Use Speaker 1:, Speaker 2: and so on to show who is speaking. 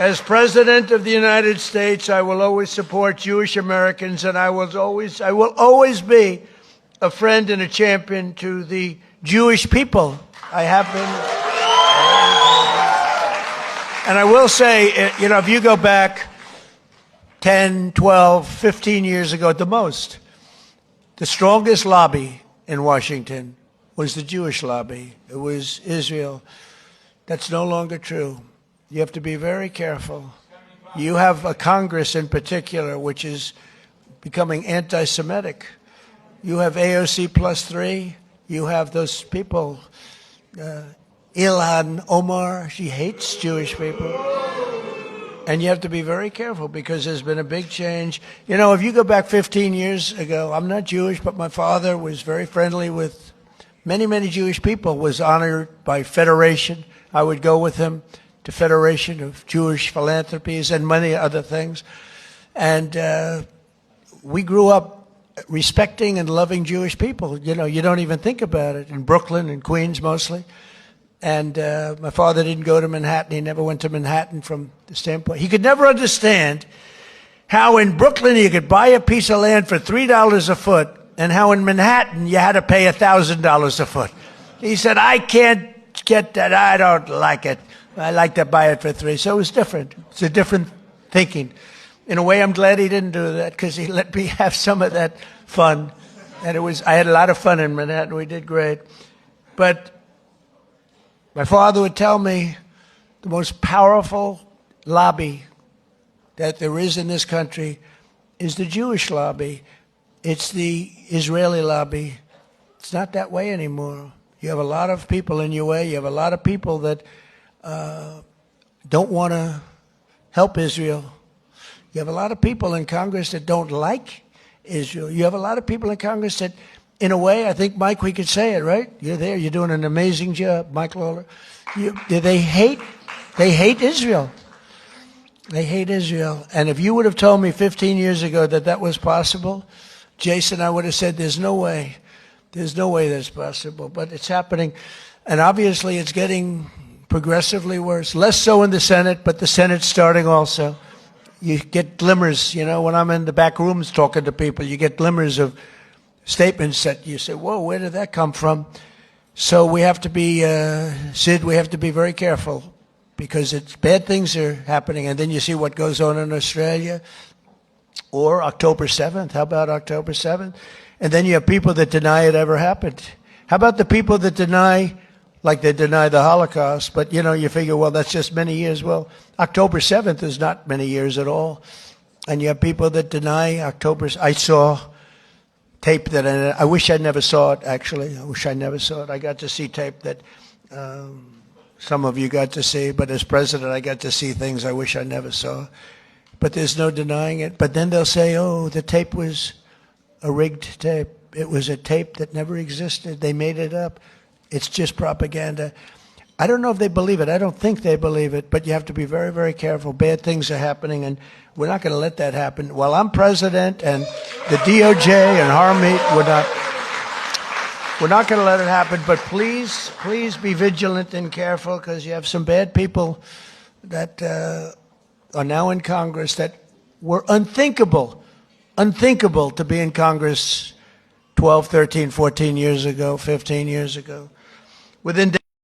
Speaker 1: As President of the United States, I will always support Jewish Americans, and I will always be a friend and a champion to the Jewish people. I have been. And I will say, if you go back 10, 12, 15 years ago at the most, the strongest lobby in Washington was the Jewish lobby. It was Israel. That's no longer true. You have to be very careful. You have a Congress in particular which is becoming anti-Semitic. You have AOC +3. You have those people, Ilhan Omar. She hates Jewish people. And you have to be very careful because there's been a big change. If you go back 15 years ago, I'm not Jewish, but my father was very friendly with many, many Jewish people, was honored by Federation. I would go with him to Federation of Jewish Philanthropies and many other things. And we grew up respecting and loving Jewish people. You don't even think about it. In Brooklyn and Queens mostly. And my father didn't go to Manhattan. He never went to Manhattan from the standpoint. He could never understand how in Brooklyn you could buy a piece of land for $3 a foot and how in Manhattan you had to pay $1,000 a foot. He said, I can't get that. I don't like it. I like to buy it for $3. So it was different. It's a different thinking. In a way, I'm glad he didn't do that because he let me have some of that fun. And I had a lot of fun in Manhattan. We did great. But my father would tell me the most powerful lobby that there is in this country is the Jewish lobby. It's the Israeli lobby. It's not that way anymore. You have a lot of people in your way. You have a lot of people that don't want to help Israel. You have a lot of people in Congress that don't like Israel. You have a lot of people in Congress that, in a way, I think, Mike, we could say it, right? You're there. You're doing an amazing job, Mike Lawler. They hate Israel. They hate Israel. And if you would have told me 15 years ago that that was possible, Jason, I would have said, there's no way. There's no way that's possible. But it's happening. And obviously it's getting progressively worse. Less so in the Senate, but the Senate's starting also. You get glimmers, when I'm in the back rooms talking to people, you get glimmers of statements that you say, whoa, where did that come from? So we have to be, Sid, we have to be very careful because bad things are happening. And then you see what goes on in Australia or October 7th. How about October 7th? And then you have people that deny it ever happened. How about the people that deny, like they deny the Holocaust, but you figure, well, that's just many years. Well, October 7th is not many years at all. And you have people that deny I saw tape that I wish I never saw it, actually. I wish I never saw it. I got to see tape that some of you got to see, but as president, I got to see things I wish I never saw. But there's no denying it. But then they'll say, oh, the tape was a rigged tape. It was a tape that never existed. They made it up. It's just propaganda. I don't know if they believe it. I don't think they believe it, but you have to be very, very careful. Bad things are happening, and we're not going to let that happen. While I'm president and the DOJ and Harmeet, we're not going to let it happen, but please be vigilant and careful because you have some bad people that are now in Congress that were unthinkable to be in Congress 12, 13, 14 years ago, 15 years ago. Within